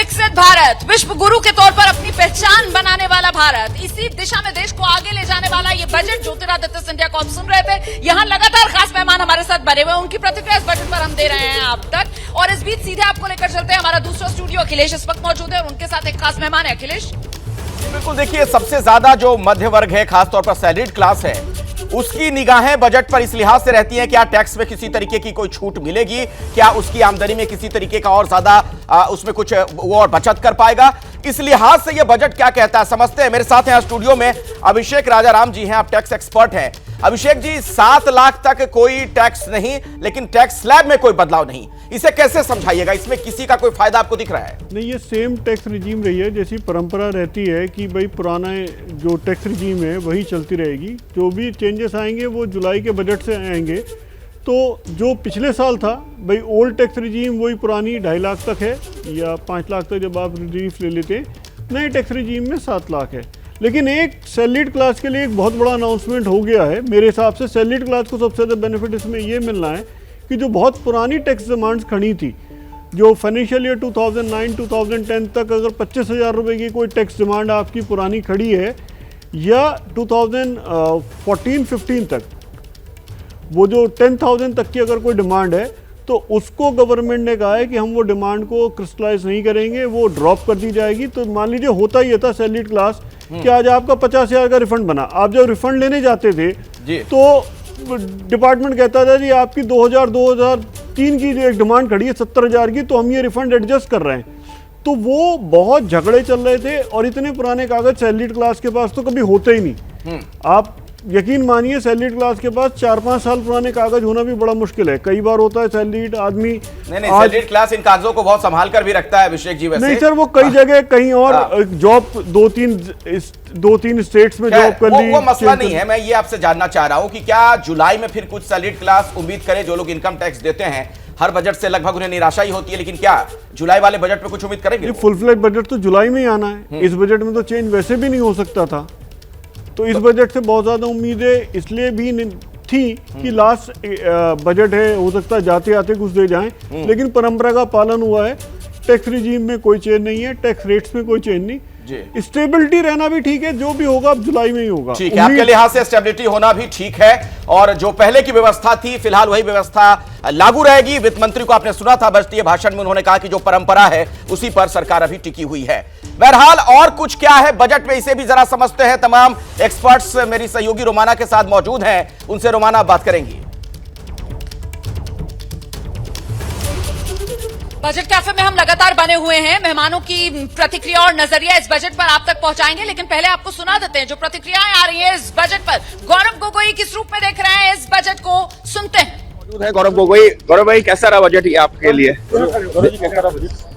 विकसित भारत, विश्व गुरु के तौर पर अपनी पहचान बनाने वाला भारत, इसी दिशा में देश को आगे ले जाने वाला ये बजट ज्योतिरादित्य सिंधिया को आप सुन रहे थे। यहाँ लगातार खास मेहमान हमारे साथ बने हुए, उनकी प्रतिक्रिया इस बजट पर हम दे रहे हैं आप तक। और इस बीच सीधे आपको लेकर चलते हैं, हमारा दूसरा स्टूडियो अखिलेश इस वक्त मौजूद है और उनके साथ एक खास मेहमान है। अखिलेश, बिल्कुल, देखिए सबसे ज्यादा जो मध्य वर्ग है, खासतौर पर सैलरीड क्लास है, उसकी निगाहें बजट पर इस लिहाज से रहती हैं क्या टैक्स में किसी तरीके की कोई छूट मिलेगी, क्या उसकी आमदनी में किसी तरीके का और ज्यादा उसमें कुछ वो और बचत कर पाएगा। इस लिहाज से ये बजट क्या कहता है समझते हैं। मेरे साथ यहाँ स्टूडियो में अभिषेक राजाराम जी हैं, आप टैक्स एक्सपर्ट हैं। अभिषेक जी, 7 लाख तक कोई टैक्स नहीं, लेकिन टैक्स स्लैब में कोई बदलाव नहीं, इसे कैसे समझाइएगा? इसमें किसी का कोई फायदा आपको दिख रहा है? नहीं, ये सेम टैक्स रिजीम रही है जैसी परंपरा रहती है कि भाई पुराना जो टैक्स रिजीम है वही चलती रहेगी। जो भी चेंजेस आएंगे वो जुलाई के बजट से आएंगे। तो जो पिछले साल था भाई, ओल्ड टैक्स रिजीम वही पुरानी 2.5 लाख तक है या 5 लाख तक जब आप रिलीफ ले लेते हैं। नए टैक्स रिजीम में 7 लाख है। लेकिन एक सैलरीड क्लास के लिए एक बहुत बड़ा अनाउंसमेंट हो गया है। मेरे हिसाब से सैलरीड क्लास को सबसे ज़्यादा बेनिफिट इसमें ये मिलना है कि जो बहुत पुरानी टैक्स डिमांड्स खड़ी थी, जो फाइनेंशियल ईयर 2009-2010 तक अगर 25,000 रुपये की कोई टैक्स डिमांड आपकी पुरानी खड़ी है, या 2014-15 तक वो जो 10,000 तक की अगर कोई डिमांड है, तो उसको गवर्नमेंट ने कहा है कि हम वो डिमांड को क्रिस्टलाइज नहीं करेंगे, वो ड्रॉप कर दी जाएगी। तो मान लीजिए होता ही था सैलरीड क्लास कि आज आपका 50,000 का रिफंड बना, आप जब रिफंड लेने जाते थे तो डिपार्टमेंट कहता था जी आपकी 2003 की जो एक डिमांड खड़ी है 70,000 की, तो हम ये रिफंड एडजस्ट कर रहे हैं। तो वो बहुत झगड़े चल रहे थे और इतने पुराने कागज सैलरीड क्लास के पास तो कभी होते ही नहीं। आप यकीन मानिए सैलरीड क्लास के पास 4-5 साल पुराने कागज होना भी बड़ा मुश्किल है। कई बार होता है सैलरीड आदमी नहीं, सैलरीड क्लास इन कागजों को बहुत संभाल कर भी रखता है अभिषेक जी। वैसे नहीं सर, वो कई जगह कहीं और जॉब 2-3 स्टेट्स में जॉब कर ली, वो मसला नहीं है। मैं ये आपसे जानना चाह रहा हूं कि क्या जुलाई में फिर कुछ सैलरीड क्लास उम्मीद करें, जो लोग इनकम टैक्स देते हैं हर बजट से लगभग उन्हें निराशा ही होती है, लेकिन क्या जुलाई वाले बजट पे कुछ उम्मीद करेंगे? फुल फ्लेज बजट तो जुलाई में ही आना है। इस बजट में तो चेंज वैसे भी नहीं हो सकता था। तो इस बजट से बहुत ज्यादा उम्मीदें इसलिए भी थी कि लास्ट बजट है, हो सकता है जाते आते कुछ दे जाएं, लेकिन परंपरा का पालन हुआ है। टैक्स रिजीम में कोई चेंज नहीं है, टैक्स रेट्स में कोई चेंज नहीं, स्टेबिलिटी रहना भी ठीक है। जो भी होगा अब जुलाई में ही होगा। ठीक है, आपके लिहाज से स्टेबिलिटी होना भी ठीक है, और जो पहले की व्यवस्था थी फिलहाल वही व्यवस्था लागू रहेगी। वित्त मंत्री को आपने सुना था बजटीय भाषण में, उन्होंने कहा कि जो परंपरा है उसी पर सरकार अभी टिकी हुई है। बहरहाल और कुछ क्या है बजट में, इसे भी जरा समझते हैं। तमाम एक्सपर्ट्स मेरी सहयोगी रोमाना के साथ मौजूद हैं, उनसे रोमाना बात करेंगी। बजट कैफे में हम लगातार बने हुए हैं, मेहमानों की प्रतिक्रिया और नजरिया इस बजट पर आप तक पहुंचाएंगे, लेकिन पहले आपको सुना देते हैं जो प्रतिक्रियाएं आ रही हैं इस बजट पर। गौरव गोगोई किस रूप में देख रहे हैं इस बजट को, सुनते हैं। मौजूद है गौरव गोगोई। गौरव भाई, कैसा रहा बजट ये आपके लिए?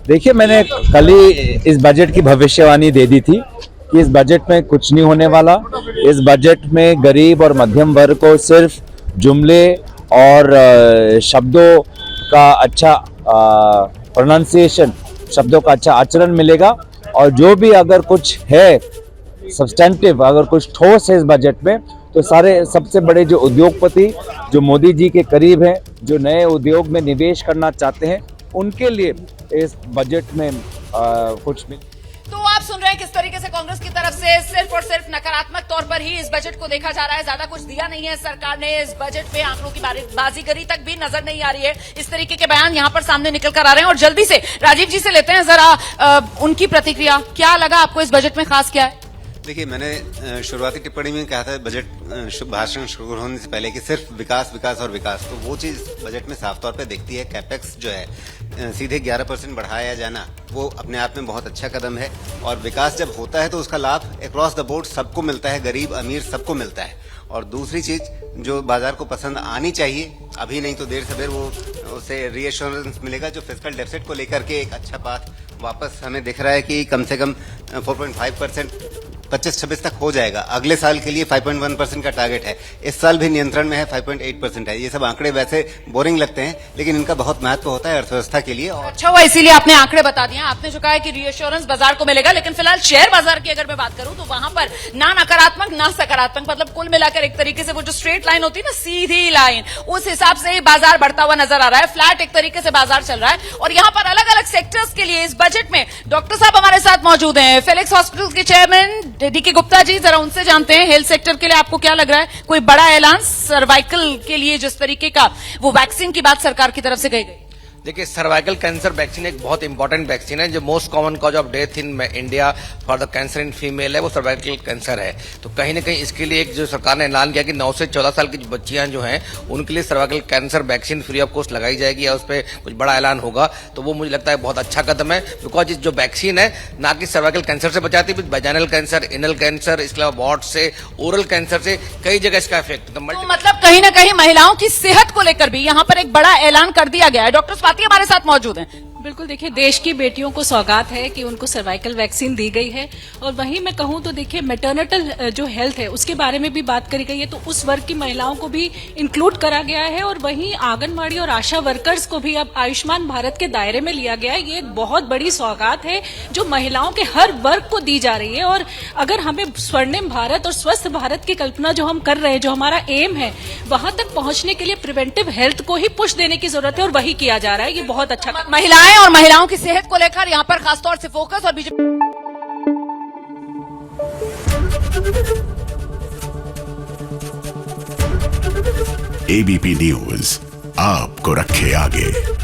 देखिए, मैंने कल ही इस बजट की भविष्यवाणी दे दी थी कि इस बजट में कुछ नहीं होने वाला। इस बजट में गरीब और मध्यम वर्ग को सिर्फ जुमले और शब्दों का अच्छा प्रोनाउंसिएशन, शब्दों का अच्छा आचरण मिलेगा, और जो भी अगर कुछ है सब्सटेंटिव, अगर कुछ ठोस है इस बजट में, तो सारे सबसे बड़े जो उद्योगपति जो मोदी जी के करीब हैं, जो नए उद्योग में निवेश करना चाहते हैं, उनके लिए इस बजट में कुछ मिल। तो आप सुन रहे हैं किस तरीके से कांग्रेस की तरफ से सिर्फ और सिर्फ नकारात्मक तौर पर ही इस बजट को देखा जा रहा है। ज्यादा कुछ दिया नहीं है सरकार ने इस बजट पे, आंकड़ों की बाजीगरी तक भी नजर नहीं आ रही है। इस तरीके के बयान यहां पर सामने निकल कर आ रहे हैं। और जल्दी से राजीव जी से लेते हैं जरा उनकी प्रतिक्रिया। क्या लगा आपको इस बजट में खास क्या है? देखिए, मैंने शुरुआती टिप्पणी में कहा था बजट भाषण शुरू होने से पहले कि सिर्फ विकास विकास और विकास, तो वो चीज बजट में साफ तौर पे दिखती है। कैपेक्स जो है सीधे 11% बढ़ाया जाना, वो अपने आप में बहुत अच्छा कदम है। और विकास जब होता है तो उसका लाभ अक्रॉस द बोर्ड सबको मिलता है, गरीब अमीर सबको मिलता है। और दूसरी चीज जो बाजार को पसंद आनी चाहिए, अभी नहीं तो देर सवेर वो उसे रीएश्योरेंस मिलेगा, जो फिस्कल डेफिसिट को लेकर के एक अच्छा पाथ वापस हमें दिख रहा है कि कम से कम 4.5% 25-26 तक हो जाएगा। अगले साल के लिए 5.1% का टारगेट है। इस साल भी नियंत्रण में है, 5.8% है। ये सब आंकड़े वैसे बोरिंग लगते हैं, लेकिन इनका बहुत महत्व होता है अर्थव्यवस्था के लिए। और अच्छा हुआ इसीलिए आपने आंकड़े बता दिए। आपने जो कहा है कि रीअश्योरेंस बाजार को मिलेगा, लेकिन फिलहाल शेयर बाजार की अगर मैं बात करूं तो वहां पर ना नकारात्मक ना सकारात्मक, मतलब कुल मिलाकर एक तरीके से वो जो स्ट्रेट लाइन होती है ना, सीधी लाइन, उस हिसाब से बाजार बढ़ता हुआ नजर आ रहा है। फ्लैट एक तरीके से बाजार चल रहा है। और यहां पर अलग अलग सेक्टर्स के लिए इस बजट में डॉक्टर साहब हमारे साथ मौजूद हैं, फेलिक्स हॉस्पिटल के चेयरमैन डीके गुप्ता जी, जरा उनसे जानते हैं हेल्थ सेक्टर के लिए आपको क्या लग रहा है? कोई बड़ा ऐलान सर्वाइकल के लिए जिस तरीके का वो वैक्सीन की बात सरकार की तरफ से कही गई? देखिए, सर्वाइकल कैंसर वैक्सीन एक बहुत इंपॉर्टेंट वैक्सीन है। जो most common cause of death in India for the cancer in female है, वो सर्वाइकल कैंसर है। तो कहीं ना कहीं इसके लिए एक जो सरकार ने ऐलान किया कि 9 से 14 साल की जो बच्चियां जो हैं उनके लिए cervical cancer vaccine free of cost लगाई जाएगी, या उस पर कुछ बड़ा ऐलान होगा। तो वो मुझे लगता है बहुत अच्छा कदम है, बिकॉज जो वैक्सीन है ना कि सर्वाइकल कैंसर से बचाती है, वैजाइनल कैंसर, एनल कैंसर, इसके अलावा वॉट से, ओरल कैंसर से, कई जगह इसका इफेक्ट। तो मतलब कहीं ना कहीं महिलाओं की सेहत को लेकर भी यहाँ पर एक बड़ा ऐलान कर दिया गया है। डॉक्टर स्वाति हमारे साथ मौजूद हैं। बिल्कुल, देखिए, देश की बेटियों को सौगात है कि उनको सर्वाइकल वैक्सीन दी गई है। और वहीं मैं कहूं तो देखिए, मैटरनिटल जो हेल्थ है उसके बारे में भी बात करी गई है, तो उस वर्ग की महिलाओं को भी इंक्लूड करा गया है। और वहीं आंगनबाड़ी और आशा वर्कर्स को भी अब आयुष्मान भारत के दायरे में लिया गया है। ये एक बहुत बड़ी सौगात है जो महिलाओं के हर वर्ग को दी जा रही है। और अगर हमें स्वर्णिम भारत और स्वस्थ भारत की कल्पना जो हम कर रहे हैं, जो हमारा एम है, वहां तक पहुंचने के लिए प्रिवेंटिव हेल्थ को ही पुश देने की जरूरत है, और वही किया जा रहा है। ये बहुत अच्छा। महिलाएं और महिलाओं की सेहत को लेकर यहां पर खासतौर से फोकस। और बीजेपी एबीपी न्यूज आपको रखे आगे।